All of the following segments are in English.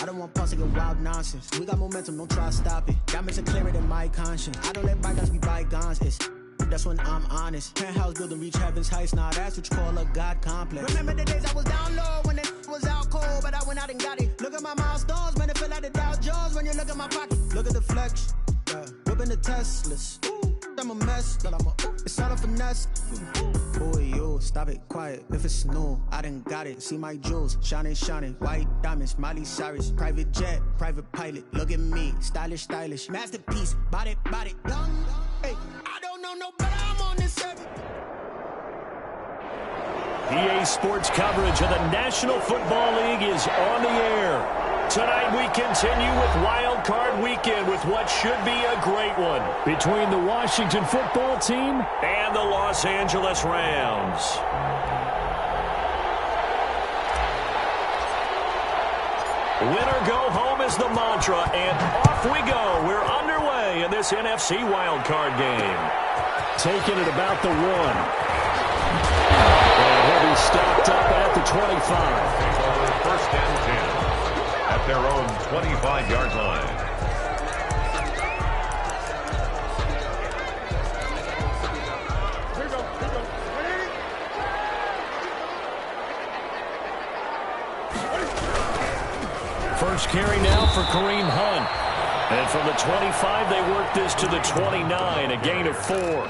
don't want pause to get wild nonsense. We got momentum, don't try to stop it. That makes it clearer than my conscience. I don't let bygones be bygones. That's when I'm honest. Penthouse building, reach heaven's heights. Now that's what you call a God complex. Remember the days I was down low when it was out cold, but I went out and got it. Look at my milestones, man, it feel like the Dow Jones when you look at my pocket. Look at the flex, yeah. Whipping the Teslas. I'm a mess, but it's all a finesse. Boy, you stop it, quiet. If it's new, I done got it. See my jewels, shining, white diamonds, Miley Cyrus, private jet, private pilot. Look at me, stylish, masterpiece, body, young. Hey, I don't know no better. I'm on this set. EA Sports coverage of the National Football League is on the air. Tonight we continue with Wild Card Weekend with what should be a great one between the Washington Football Team and the Los Angeles Rams. Winner go home is the mantra, and off we go. We're underway in this NFC Wild Card game. Taking it about the 1. And he'll be stopped up at the 25. First and 10. At their own 25-yard line. First carry now for Kareem Hunt. And from the 25, they work this to the 29, a gain of 4.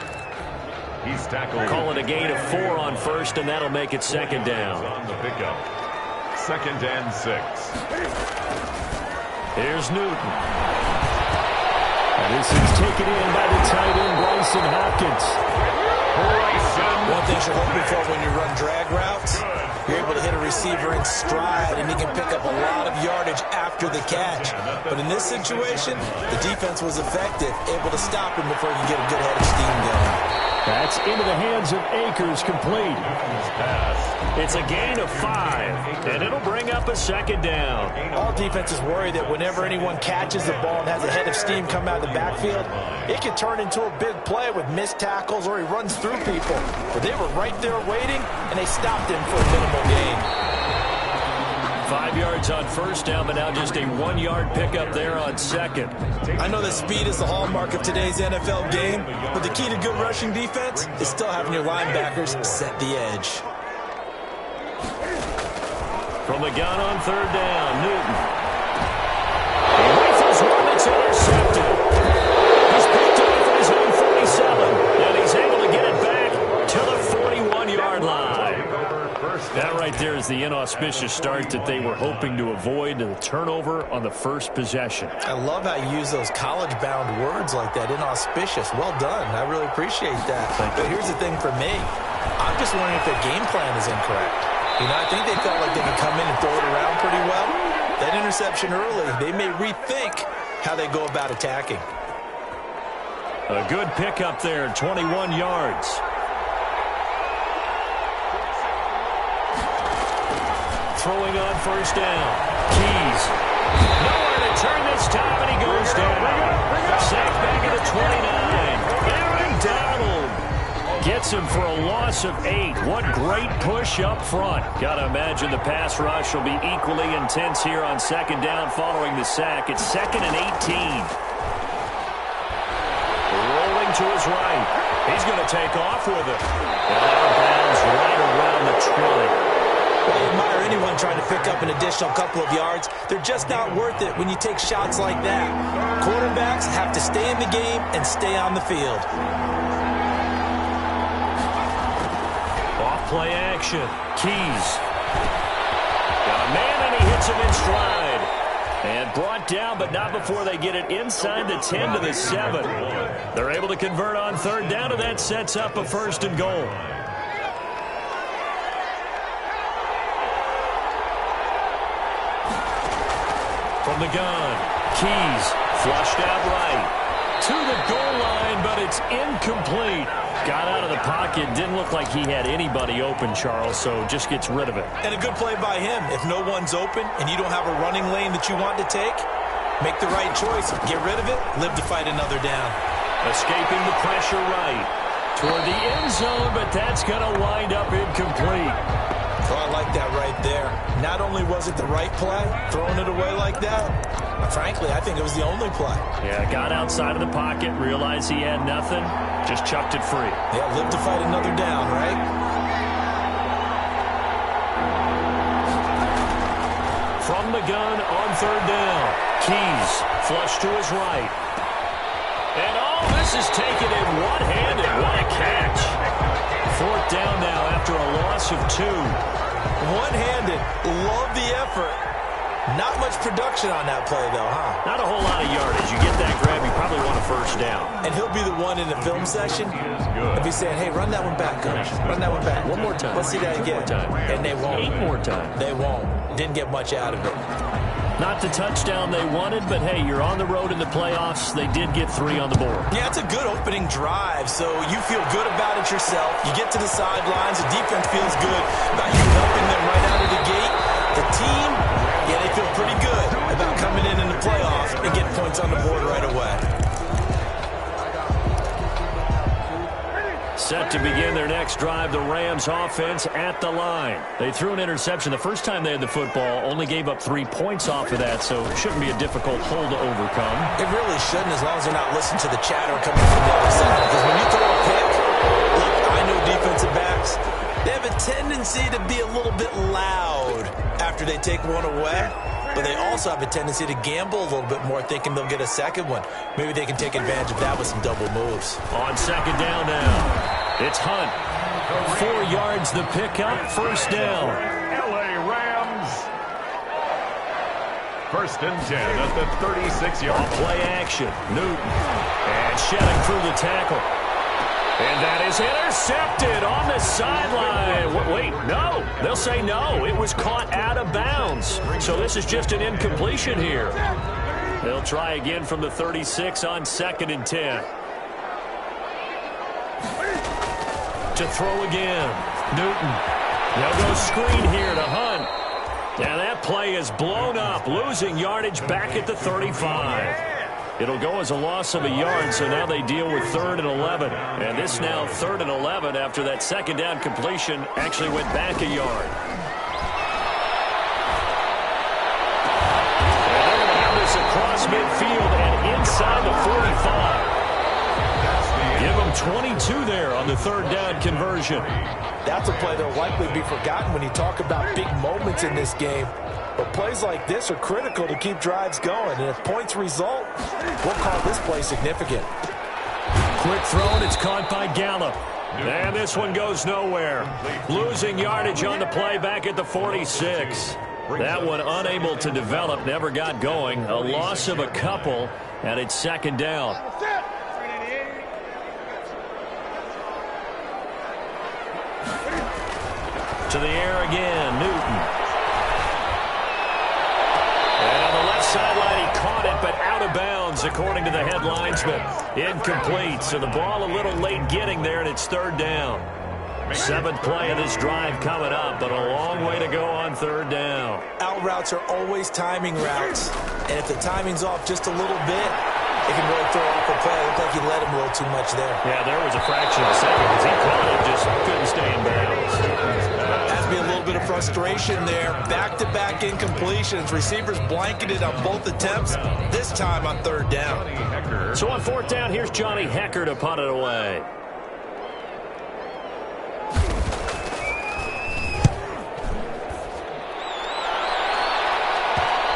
He's tackled. Call it a gain of 4 on first, and that'll make it second down. On the pickup. Second and 6. Here's Newton. And this is taken in by the tight end, Bryson Hopkins. One thing you're hoping for when you run drag routes, you're able to hit a receiver in stride, and he can pick up a lot of yardage after the catch. But in this situation, the defense was effective, able to stop him before he can get a good head of steam going. That's into the hands of Akers, complete. It's a gain of 5, and it'll bring up a second down. All defenses worry that whenever anyone catches the ball and has a head of steam come out of the backfield, it can turn into a big play with missed tackles or he runs through people. But they were right there waiting, and they stopped him for a minimal gain. 5 yards on first down, but now just a 1-yard pickup there on second. I know that speed is the hallmark of today's NFL game, but the key to good rushing defense is still having your linebackers set the edge. From the gun on third down, Newton. He rifles one that's intercepted. He's picked off at his own 47, and he's able to get it back to the 41-yard line. That right there is the inauspicious start that they were hoping to avoid, the turnover on the first possession. I love how you use those college-bound words like that, inauspicious. Well done. I really appreciate that. But here's the thing for me. I'm just wondering if their game plan is incorrect. You know, I think they felt like they could come in and throw it around pretty well. That interception early, they may rethink how they go about attacking. A good pickup there, 21 yards. Throwing on first down. Keys. Nowhere to turn this time, and he goes down. Sacked back at the 29. Aaron Donald gets him for a loss of 8. What great push up front. Got to imagine the pass rush will be equally intense here on second down following the sack. It's 2nd and 18. Rolling to his right. He's going to take off with it. And out of bounds right around the 20. I admire anyone trying to pick up an additional couple of yards. They're just not worth it when you take shots like that. Quarterbacks have to stay in the game and stay on the field. Off play action. Keys. Got a man, and he hits him in stride. And brought down, but not before they get it inside the 10 to the 7. They're able to convert on third down, and that sets up a 1st and goal. From the gun, Keys flushed out right to the goal line, but it's incomplete. Got out of the pocket, didn't look like he had anybody open, Charles, so just gets rid of it. And a good play by him. If no one's open and you don't have a running lane that you want to take, make the right choice. Get rid of it, live to fight another down. Escaping the pressure right toward the end zone, but that's going to wind up incomplete. Well, I like that right there. Not only was it the right play, throwing it away like that, frankly, I think it was the only play. Yeah, got outside of the pocket, realized he had nothing, just chucked it free. Yeah, live to fight another down, right? From the gun on third down. Keys flush to his right. And this is taken in one-handed. What a catch. Fourth down now after a loss of 2. One-handed. Love the effort. Not much production on that play, though, huh? Not a whole lot of yardage. You get that grab, you probably want a first down. And he'll be the one in the film session. If he's saying, hey, run that one back, coach. Run that one back. One more time. Let's see that again. And they won't. 8 more times. They won't. Didn't get much out of it. Not the touchdown they wanted, but hey, you're on the road in the playoffs. They did get 3 on the board. Yeah, it's a good opening drive, so you feel good about it yourself. You get to the sidelines. The defense feels good about you helping them right out of the gate. The team, yeah, they feel pretty good about coming in the playoffs and getting points on the board right away. Set to begin their next drive, the Rams offense at the line. They threw an interception the first time they had the football, only gave up 3 points off of that, so it shouldn't be a difficult hole to overcome. It really shouldn't, as long as they're not listening to the chatter coming from the other side. Because when you throw a pick, look, I know defensive backs, they have a tendency to be a little bit loud after they take one away. But they also have a tendency to gamble a little bit more, thinking they'll get a second one. Maybe they can take advantage of that with some double moves. On second down now, it's Hunt. 4 yards the pickup, first down. LA Rams. First and 10 at the 36-yard. Play action, Newton. And shedding through the tackle. And that is intercepted on the sideline. Wait, no. They'll say no. It was caught out of bounds. So this is just an incompletion here. They'll try again from the 36 on second and 10. To throw again. Newton. They'll go screen here to Hunt. And that play is blown up, losing yardage back at the 35. It'll go as a loss of a yard, so now they deal with 3rd and 11. And this now 3rd and 11 after that second down completion actually went back a yard. And they're going to have this across midfield and inside the 45. Give them 22 there on the 3rd down conversion. That's a play that'll likely be forgotten when you talk about big moments in this game. But plays like this are critical to keep drives going. And if points result, we'll call this play significant. Quick throw, and it's caught by Gallup. And this one goes nowhere. Losing yardage on the play back at the 46. That one unable to develop, never got going. A loss of a couple, and it's second down. To the air again, Newton. And on the left sideline, he caught it, but out of bounds, according to the head linesman. Incomplete, so the ball a little late getting there, and it's 3rd down. 7th play of this drive coming up, but a long way to go on 3rd down. Out routes are always timing routes, and if the timing's off just a little bit, it can really throw off a play. It looked like he let him a little too much there. Yeah, there was a fraction of a second because he caught it, just couldn't stay in bounds. Has to be a little bit of frustration there. Back-to-back incompletions. Receivers blanketed on both attempts, this time on 3rd down. So on 4th down, here's Johnny Hekker to punt it away.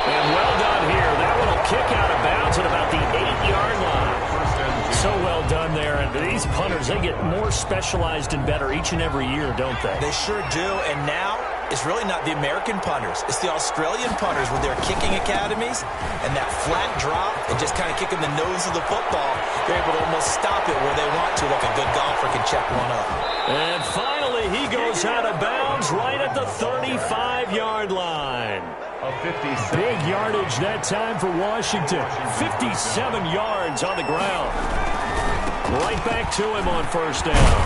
And well done here. That one will kick out of bounds at about the 8-yard line. So well done there. And these punters, they get more specialized and better each and every year, don't they? They sure do. And now it's really not the American punters. It's the Australian punters with their kicking academies and that flat drop and just kind of kicking the nose of the football. They're able to almost stop it where they want to, like a good golfer can check one up. And finally, he goes out of bounds right at the 35-yard line. Big yardage that time for Washington. 57 yards on the ground. Right back to him on 1st down.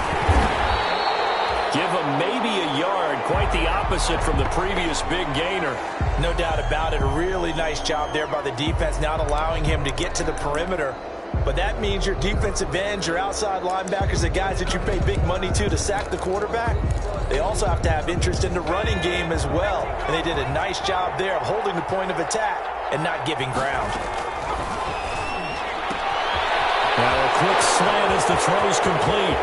Give him maybe a yard. Quite the opposite from the previous big gainer. No doubt about it. A really nice job there by the defense, not allowing him to get to the perimeter. But that means your defensive ends, your outside linebackers, the guys that you pay big money to sack the quarterback, they also have to have interest in the running game as well. And they did a nice job there of holding the point of attack and not giving ground. Now a quick slant as the throw's complete.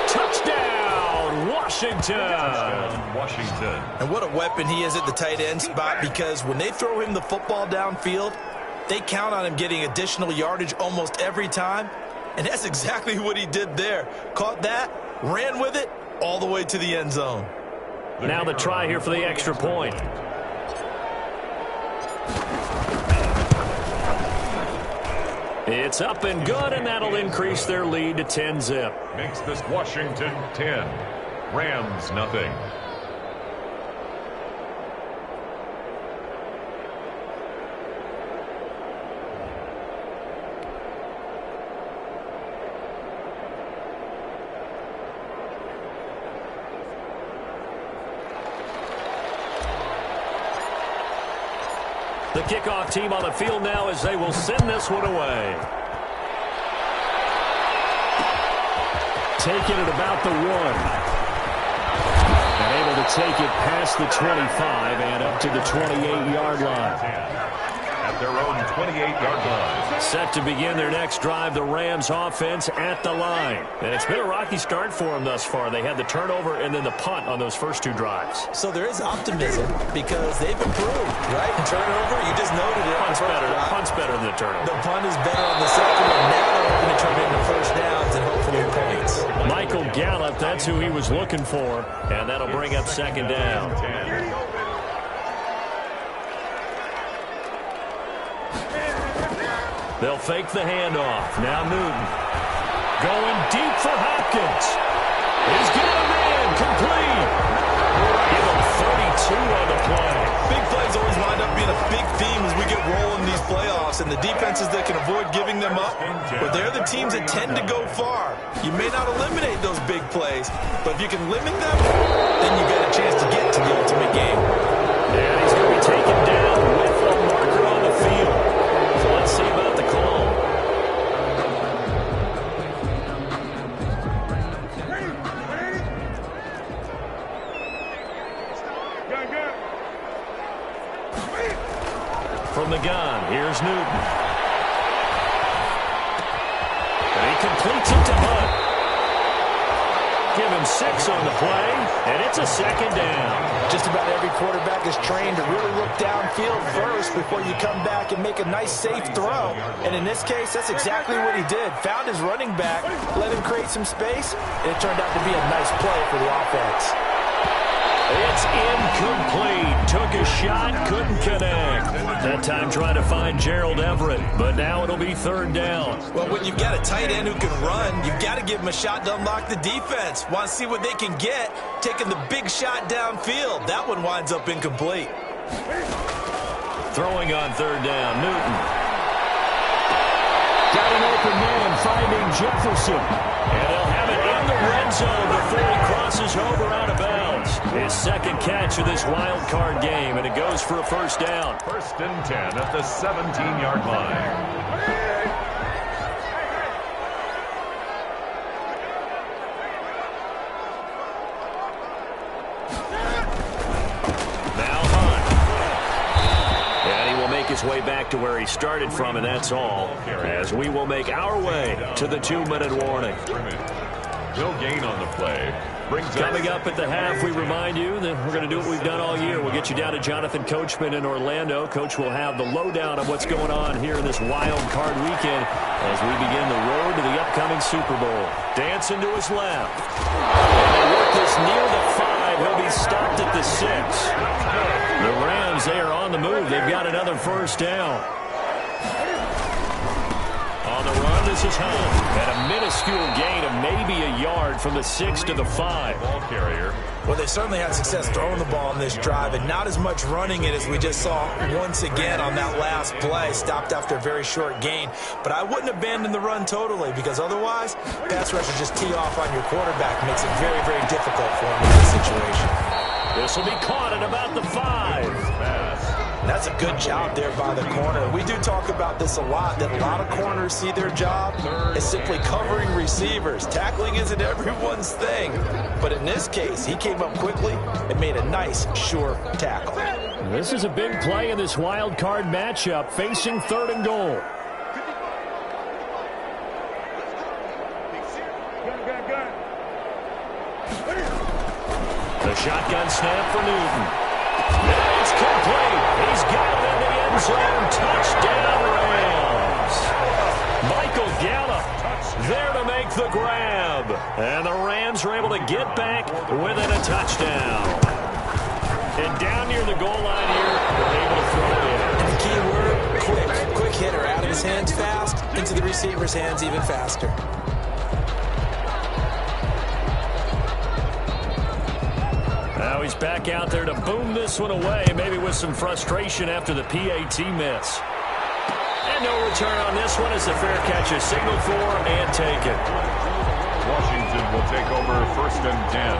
Touchdown, Washington. Washington. And what a weapon he is at the tight end spot, because when they throw him the football downfield, they count on him getting additional yardage almost every time. And that's exactly what he did there. Caught that, ran with it, all the way to the end zone. Now the try here for the extra point. It's up and good, and that'll increase their lead to 10-zip. Makes this Washington 10. Rams nothing. The kickoff team on the field now as they will send this one away. Taking it about the 1. And able to take it past the 25 and up to the 28-yard line. At their own 28-yard line. Set to begin their next drive, the Rams offense at the line. And it's been a rocky start for them thus far. They had the turnover and then the punt on those first 2 drives. So there is optimism because they've improved, right? Turnover, you just noted it. Punt's better than the turnover. The punt is better on the second one. Now they're hoping to turn into first downs and hopefully points. Michael Gallup, that's who he was looking for, and that'll bring up second down. They'll fake the handoff. Now Newton. Going deep for Hopkins. He's got him in. Complete. Give him 32 on the play. Big plays always wind up being a big theme as we get rolling these playoffs, and the defenses that can avoid giving them up, but they're the teams that tend to go far. You may not eliminate those big plays, but if you can limit them, then you got a chance to get to the ultimate game. And he's going to be taken down with a marker on the field. So let's see about the call. From the gun, here's Newton. And he completes it to Hunt. Give him 6 on the play, and it's a second down. Just about every quarterback is trained to really look downfield first before you come back and make a nice, safe throw. And in this case, that's exactly what he did. Found his running back, let him create some space, and it turned out to be a nice play for the offense. It's incomplete. Took a shot, couldn't connect. That time trying to find Gerald Everett, but now it'll be third down. Well, when you've got a tight end who can run, you've got to give him a shot to unlock the defense. Want to see what they can get, taking the big shot downfield. That one winds up incomplete. Throwing on third down, Newton. Got an open man finding Jefferson. And they'll have it in the red zone before he crosses over out of bounds. His second catch of this wild card game, and it goes for a first down. First and 10 at the 17-yard line. His way back to where he started from, and that's all, as we will make our way to the 2-minute warning. No gain on the play. Coming up at the half, we remind you that we're going to do what we've done all year. We'll get you down to Jonathan Coachman in Orlando. Coach will have the lowdown of what's going on here in this wild card weekend as we begin the road to the upcoming Super Bowl. Dancing to his left. And they work this near the 5. He'll be stopped at the 6. The Rams, they are on the move. They've got another first down. On the run, this is Hunt. At a minuscule gain of maybe a yard from the 6 to the 5. Ball carrier. Well, they certainly had success throwing the ball on this drive and not as much running it as we just saw once again on that last play. Stopped after a very short gain. But I wouldn't abandon the run totally, because otherwise, pass rushers just tee off on your quarterback. Makes it very, very difficult for him in this situation. This will be caught at about the 5. Pass. And that's a good job there by the corner. We do talk about this a lot, that a lot of corners see their job as simply covering receivers. Tackling isn't everyone's thing. But in this case, he came up quickly and made a nice, sure tackle. This is a big play in this wild card matchup, facing 3rd and goal. The shotgun snap for Newton. And it's complete. He's got it in the end zone. Touchdown, Rams. Michael Gallup there to make the grab. And the Rams are able to get back within a touchdown. And down near the goal line here, they're able to throw it in. And the key word, quick. Quick hitter. Out of his hands fast, into the receiver's hands even faster. Now he's back out there to boom this one away, maybe with some frustration after the PAT miss. And no return on this one as the fair catch is signaled for and taken. Washington will take over 1st and 10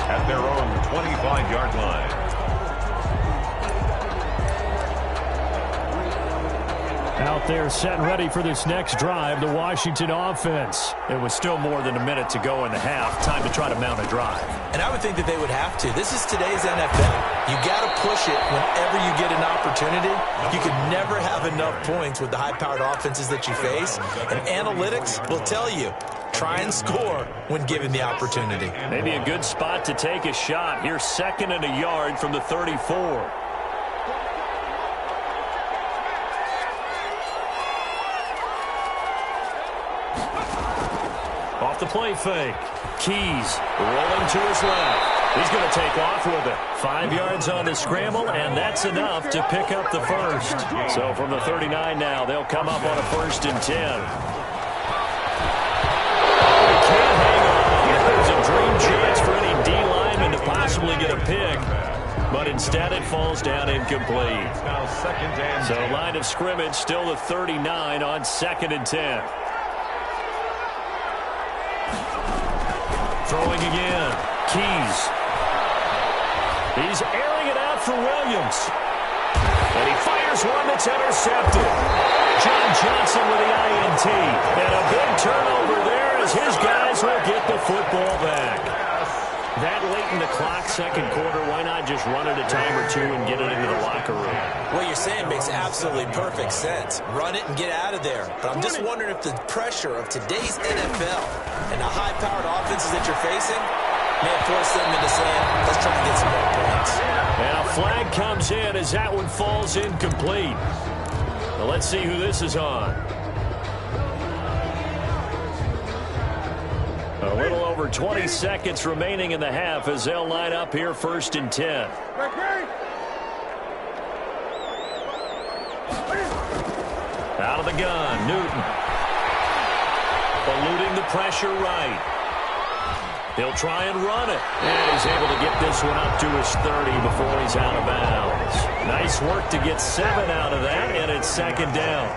at their own 25-yard line. Out there set and ready for this next drive, the Washington offense. It was still more than a minute to go in the half. Time to try to mount a drive. And I would think that they would have to. This is today's NFL. You got to push it whenever you get an opportunity. You can never have enough points with the high-powered offenses that you face. And analytics will tell you, try and score when given the opportunity. Maybe a good spot to take a shot. Here's 2nd and a yard from the 34. Off the play fake. Keys rolling to his left. He's going to take off with it. 5 yards on the scramble, and that's enough to pick up the first. So from the 39 now, they'll come up on a 1st and 10. They can't hang on. There's a dream chance for any D lineman to possibly get a pick, but instead it falls down incomplete. Now 2nd and 10. So line of scrimmage still the 39 on 2nd and 10. Throwing again. Keys. He's airing it out for Williams. And he fires one that's intercepted. John Johnson with the INT. And a big turnover there as his guys will get the football back. That late in the clock, 2nd quarter, why not just run it a time or two and get it into the locker room? What you're saying makes absolutely perfect sense. Run it and get out of there. But I'm just wondering if the pressure of today's NFL and the high-powered offenses that you're facing may have forced them into saying, let's try and get some more points. And a flag comes in as that one falls incomplete. Well, let's see who this is on. A little over 20 seconds remaining in the half as they'll line up here 1st and 10. Out of the gun, Newton. Eluding the pressure right. He'll try and run it. And he's able to get this one up to his 30 before he's out of bounds. Nice work to get 7 out of that, and it's 2nd down.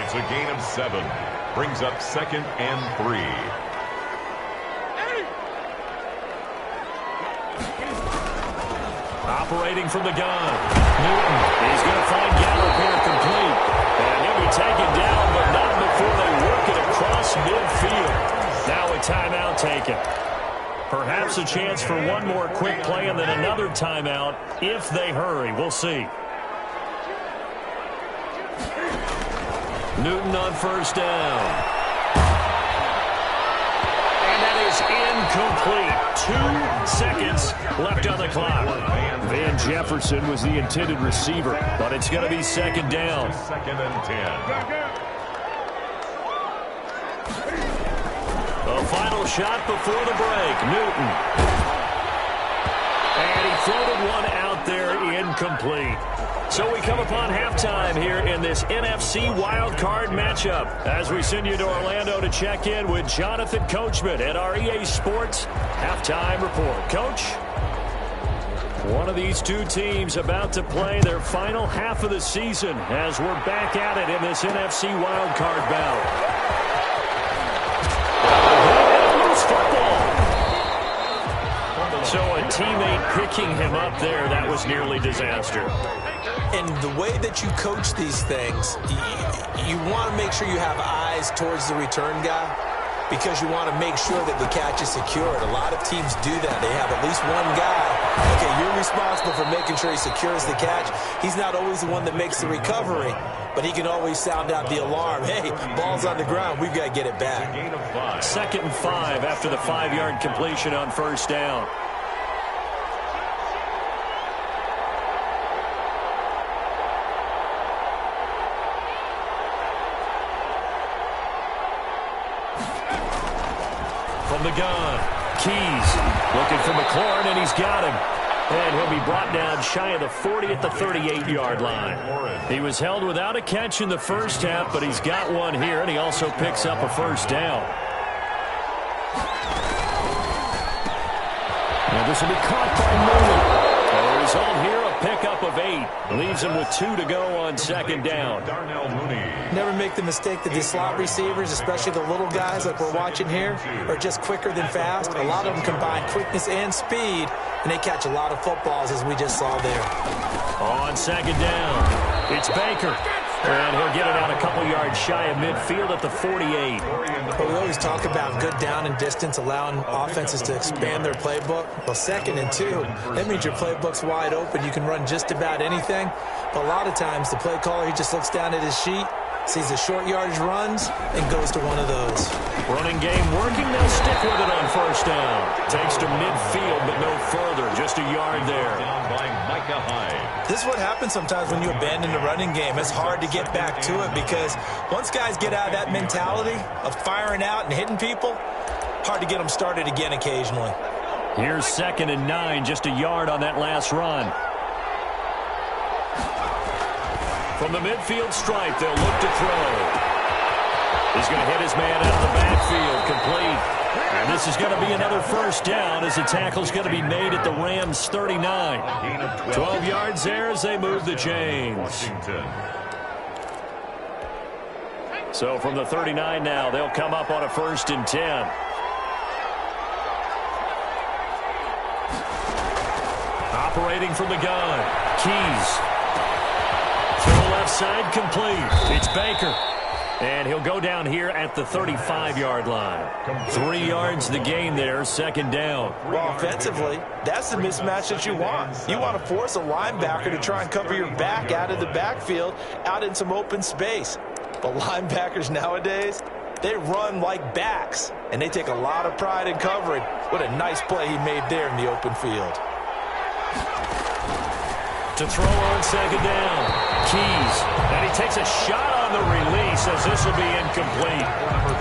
It's a gain of 7. Brings up 2nd and 3. Operating from the gun. Newton. He's going to find Gallup here complete. And he'll be taken down, but not before they work it across midfield. Now a timeout taken. Perhaps a chance for one more quick play and then another timeout if they hurry. We'll see. Newton on 1st down. And that is incomplete. 2 seconds left on the clock. Van Jefferson was the intended receiver, but it's going to be 2nd down. 2nd and 10. The final shot before the break. Newton. And he floated one out there incomplete. So we come upon halftime here in this NFC wildcard matchup as we send you to Orlando to check in with Jonathan Coachman at our EA Sports Halftime Report. Coach, one of these two teams about to play their final half of the season as we're back at it in this NFC wildcard bout. So a teammate picking him up there, that was nearly disaster. And the way that you coach these things, you want to make sure you have eyes towards the return guy because you want to make sure that the catch is secured. A lot of teams do that. They have at least one guy. Okay, you're responsible for making sure he secures the catch. He's not always the one that makes the recovery, but he can always sound out the alarm. Hey, ball's on the ground. We've got to get it back. 2nd and 5 after the 5-yard completion on first down. From the gun, Keys looking for McLaurin, and he's got him. And he'll be brought down shy of the 40 at the 38-yard line. He was held without a catch in the first half, but he's got one here, and he also picks up a first down. And this will be caught by Mooney. The result here, a pickup of 8. Leaves him with 2 to go on 2nd down. Darnell Mooney. Never make the mistake that these slot receivers, especially the little guys like we're watching here, are just quicker than fast. A lot of them combine quickness and speed, and they catch a lot of footballs, as we just saw there. On 2nd down, it's Baker. And he'll get it out a couple yards shy of midfield at the 48. But we always talk about good down and distance, allowing offenses to expand their playbook. Well, 2nd and 2, that means your playbook's wide open. You can run just about anything. But a lot of times, the play caller, he just looks down at his sheet, sees the short yardage runs, and goes to one of those. Running game working. They'll stick with it on first down. Takes to midfield, but no further. Just a yard there. Down by Micah Hyde. This is what happens sometimes when you abandon the running game. It's hard to get back to it because once guys get out of that mentality of firing out and hitting people, hard to get them started again occasionally. Here's 2nd and 9, just a yard on that last run. From the midfield stripe, they'll look to throw. He's going to hit his man out of the backfield, complete. And this is going to be another first down as the tackle's going to be made at the Rams' 39. 12 yards there as they move the chains. Washington. So from the 39 now, they'll come up on a 1st and 10. Operating from the gun, Keys. Throw left side, complete. It's Baker. And he'll go down here at the 35-yard line. 3 yards the gain there, 2nd down. Well, offensively, that's the mismatch that you want. You want to force a linebacker to try and cover your back out of the backfield, out in some open space. But linebackers nowadays, they run like backs, and they take a lot of pride in covering. What a nice play he made there in the open field. To throw on 2nd down. Keys. And he takes a shot on the release as this will be incomplete.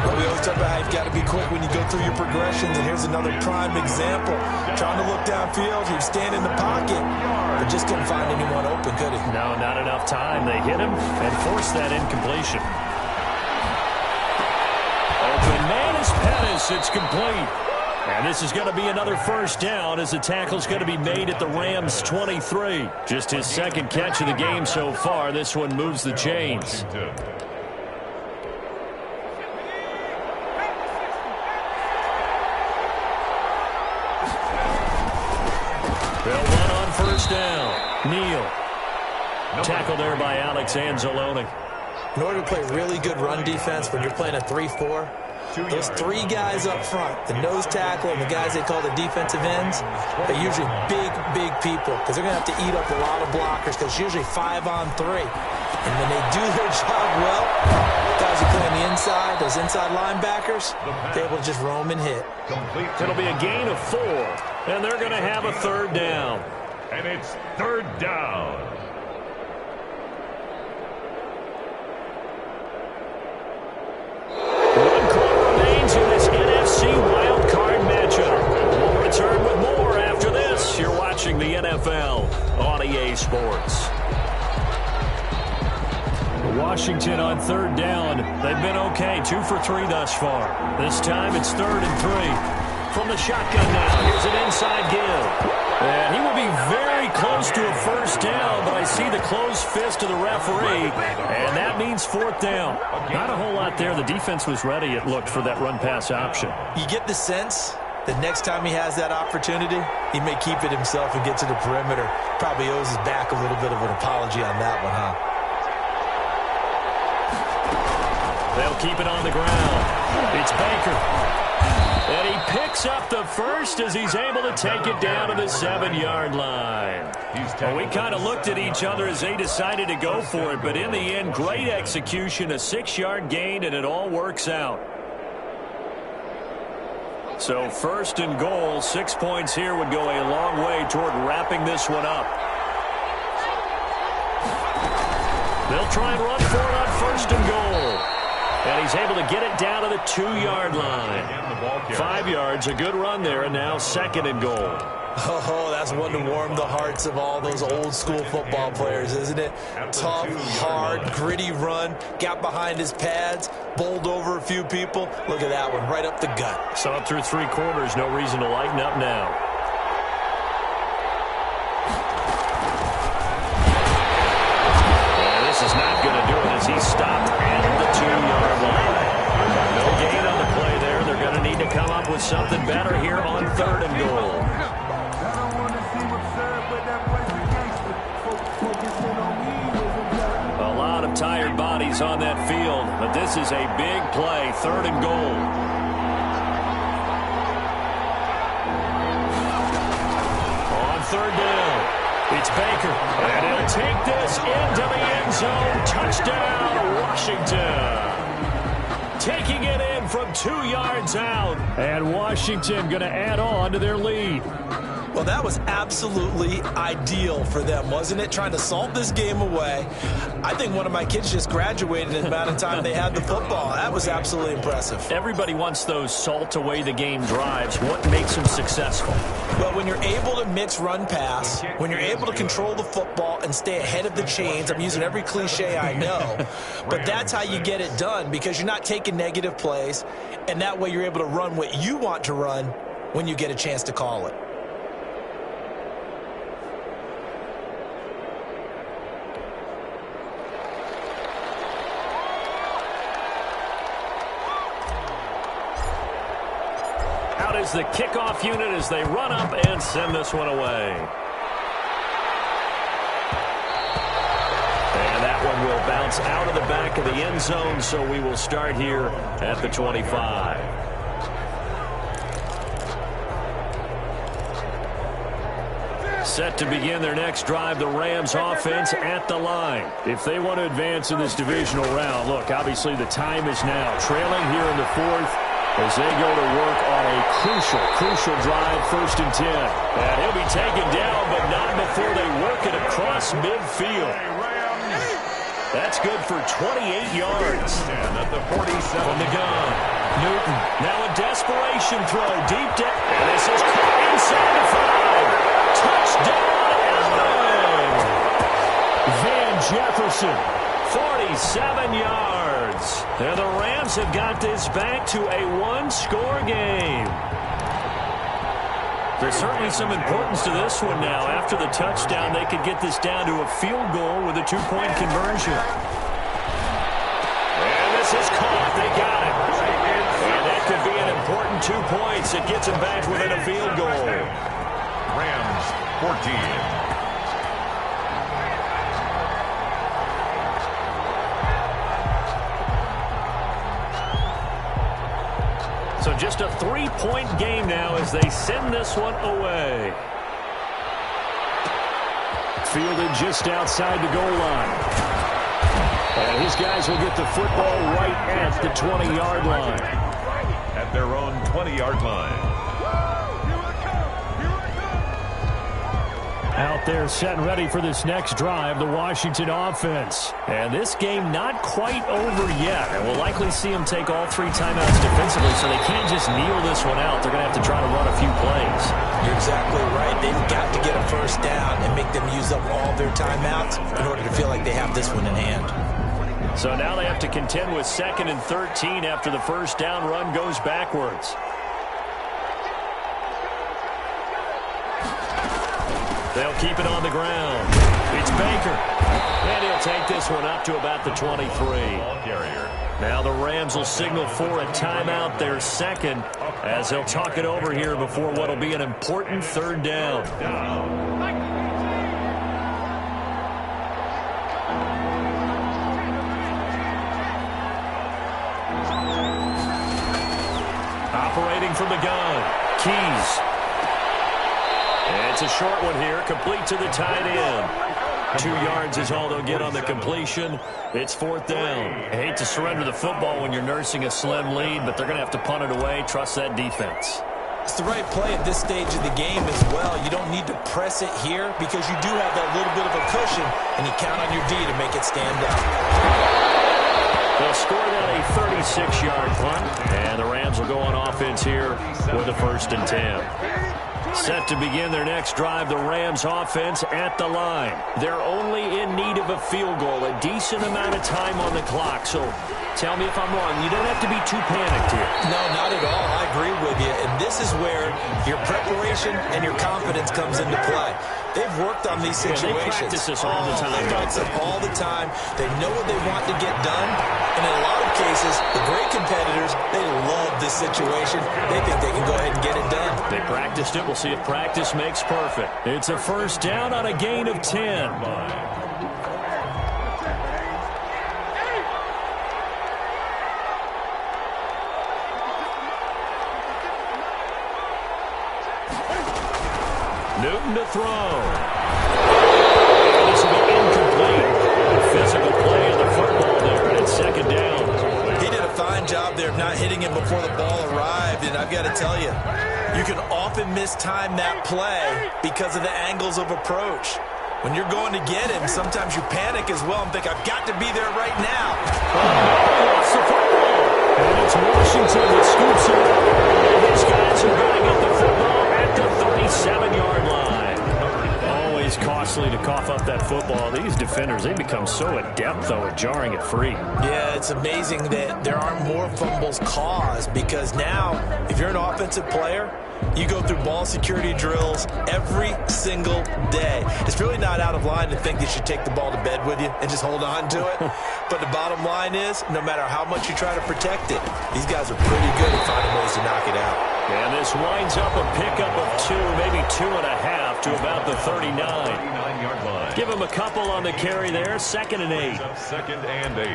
Well, we always talk about how you've got to be quick when you go through your progressions, and here's another prime example. Trying to look downfield, he was standing in the pocket, but just couldn't find anyone open, could he? No, not enough time. They hit him and forced that incompletion. Open man is Pettis. It's complete. And this is going to be another first down as the tackle's going to be made at the Rams' 23. Just his 2nd catch of the game so far. This one moves the chains. They'll run on first down. Neal. Tackle there by Alex Anzalone. In order to play really good run defense when you're playing a 3-4, those 3 guys up front, the nose tackle and the guys they call the defensive ends, are usually big, big people because they're going to have to eat up a lot of blockers because it's usually 5 on 3. And when they do their job well, guys who play on the inside, those inside linebackers, they're able to just roam and hit. It'll be a gain of 4, and they're going to have a 3rd down. And it's 3rd down. In this NFC wildcard matchup. We'll return with more after this. You're watching the NFL on EA Sports. Washington on 3rd down. They've been okay, 2 for 3 thus far. This time it's 3rd and 3. From the shotgun now, here's an inside give. And he will be very close to a first down, but I see the closed fist of the referee, and that means 4th down. Not a whole lot there. The defense was ready, it looked, for that run-pass option. You get the sense the next time he has that opportunity, he may keep it himself and get to the perimeter. Probably owes his back a little bit of an apology on that one, huh? They'll keep it on the ground. It's Baker. And he picks up the first as he's able to take it down to the 7-yard line. Well, we kind of looked at each other as they decided to go for it, but in the end, great execution, a 6-yard gain, and it all works out. So 1st and goal, 6 points here would go a long way toward wrapping this one up. They'll try and run for it on 1st and goal. And he's able to get it down to the 2-yard line. 5 yards, a good run there, and now 2nd and goal. Oh, that's one to warm the hearts of all those old-school football players, isn't it? Tough, hard, gritty run, got behind his pads, bowled over a few people. Look at that one, right up the gut. So up through 3 quarters, no reason to lighten up now. And this is not going to do it as he's stopped at the 2-yard line. No gain on the play there. They're going to need to come up with something better here on 3rd and goal. A lot of tired bodies on that field, but this is a big play, 3rd and goal. On 3rd down, it's Baker, and he'll take this into the end zone. Touchdown, Washington. Taking it in from 2 yards out, and Washington going to add on to their lead. Well, that was absolutely ideal for them, wasn't it? Trying to salt this game away. I think one of my kids just graduated in the amount of time they had the football. That was absolutely impressive. Everybody wants those salt-away-the-game drives. What makes them successful? Well, when you're able to mix run-pass, when you're able to control the football and stay ahead of the chains, I'm using every cliche I know, but that's how you get it done because you're not taking negative plays, and that way you're able to run what you want to run when you get a chance to call it. Is the kickoff unit as they run up and send this one away. And that one will bounce out of the back of the end zone, so we will start here at the 25. Set to begin their next drive, the Rams offense at the line. If they want to advance in this divisional round, look, obviously the time is now. Trailing here in the 4th. As they go to work on a crucial drive, 1st and 10. And he'll be taken down, but not before they work it across midfield. That's good for 28 yards. At the 47. From the gun, Newton. Now a desperation throw deep down. And this is caught inside the 5. Touchdown, Van Jefferson. 47 yards. And the Rams have got this back to a 1-score game. There's certainly some importance to this one now. After the touchdown, they could get this down to a field goal with a 2-point conversion. And this is caught. They got it. And that could be an important 2 points. It gets them back within a field goal. Rams 14. So just a 3-point game now as they send this one away. Fielded just outside the goal line. And his guys will get the football right at the 20-yard line. At their own 20-yard line. Out there set and ready for this next drive, the Washington offense. And this game not quite over yet. And we'll likely see them take all 3 timeouts defensively, so they can't just kneel this one out. They're going to have to try to run a few plays. You're exactly right. They've got to get a 1st down and make them use up all their timeouts in order to feel like they have this one in hand. So now they have to contend with 2nd and 13 after the 1st down run goes backwards. They'll keep it on the ground. It's Baker. And he'll take this one up to about the 23. Now the Rams will signal for a timeout, their second, as they'll talk it over here before what will be an important third down. Operating from the gun, Keys. And it's a short one here, complete to the tight end. 2 yards is all they'll get on the completion. It's fourth down. I hate to surrender the football when you're nursing a slim lead, but they're going to have to punt it away. Trust that defense. It's the right play at this stage of the game as well. You don't need to press it here because you do have that little bit of a cushion, and you count on your D to make it stand up. They'll score that a 36-yard punt, and the Rams will go on offense here with a 1st and 10. Set to begin their next drive, the Rams offense at the line. They're only in need of a field goal, a decent amount of time on the clock. So tell me if I'm wrong. You don't have to be too panicked here. No, not at all. I agree with you. And this is where your preparation and your confidence comes into play. They've worked on these situations. They practice this all the time. They practice it all the time. They know what they want to get done. And in a lot of cases, the great competitors, they love this situation. They think they can go ahead and get it done. They practiced it. We'll see if practice makes perfect. It's a first down on a gain of 10. Newton to throw. This will be incomplete. Physical play of the football there, and it's second down. He did a fine job there of not hitting him before the ball arrived, and I've got to tell you, you can often mistime that play because of the angles of approach. When you're going to get him, sometimes you panic as well and think, I've got to be there right now. Lost the football. And it's Washington that scoops it up. These guys are going to get the football at the 37-yard line. Always costly to cough up that football. These defenders, they become so adept, though, at jarring it free. Yeah, it's amazing that there aren't more fumbles caused because now, if you're an offensive player, you go through ball security drills every single day. It's really not out of line to think that you should take the ball to bed with you and just hold on to it. But the bottom line is, no matter how much you try to protect it, these guys are pretty good at finding ways to knock it out. And this winds up a pickup of 2, maybe 2.5 to about the 39-yard line. Give him a couple on the carry there. 2nd and 8. 2nd and 8.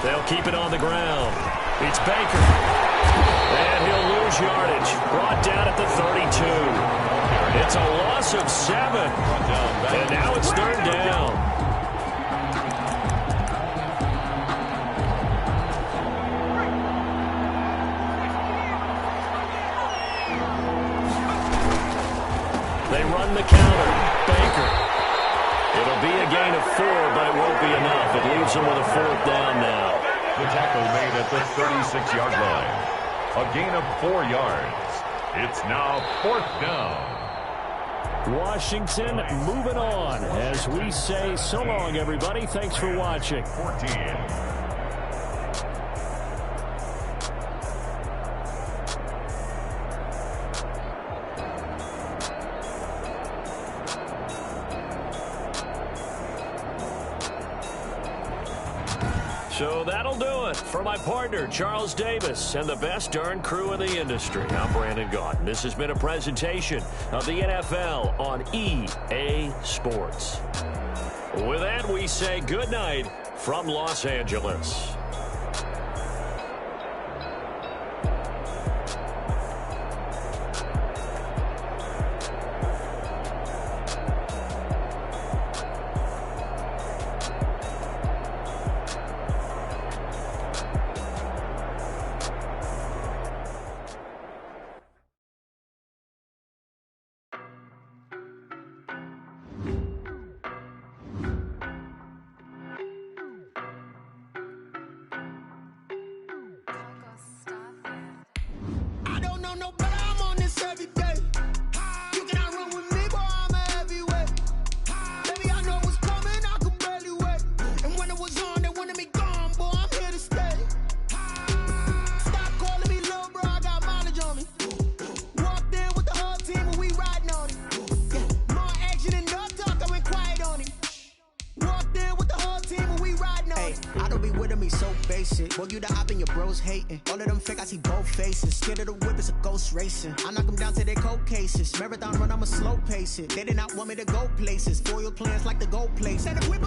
They'll keep it on the ground. It's Baker. And he'll lose yardage. Brought down at the 32. It's a loss of 7. And now it's 3rd down. They run the counter. Baker. It'll be a gain of 4, but it won't be enough. It leaves them with a 4th down now. The tackle made at the 36-yard line. A gain of 4 yards. It's now 4th down. Washington moving on as we say so long, everybody. Thanks for watching. 14. So that'll do it for my partner, Charles Davis, and the best darn crew in the industry. I'm Brandon Gaudin. This has been a presentation of the NFL on EA Sports. With that, we say good night from Los Angeles. Boy, you the op and your bros hating. All of them fake, I see both faces. Scared of the whip, it's a ghost racing. I knock them down to their cold cases. Marathon run, I'ma slow pace it. They did not want me to go places. Foil plans like the gold place. And the whip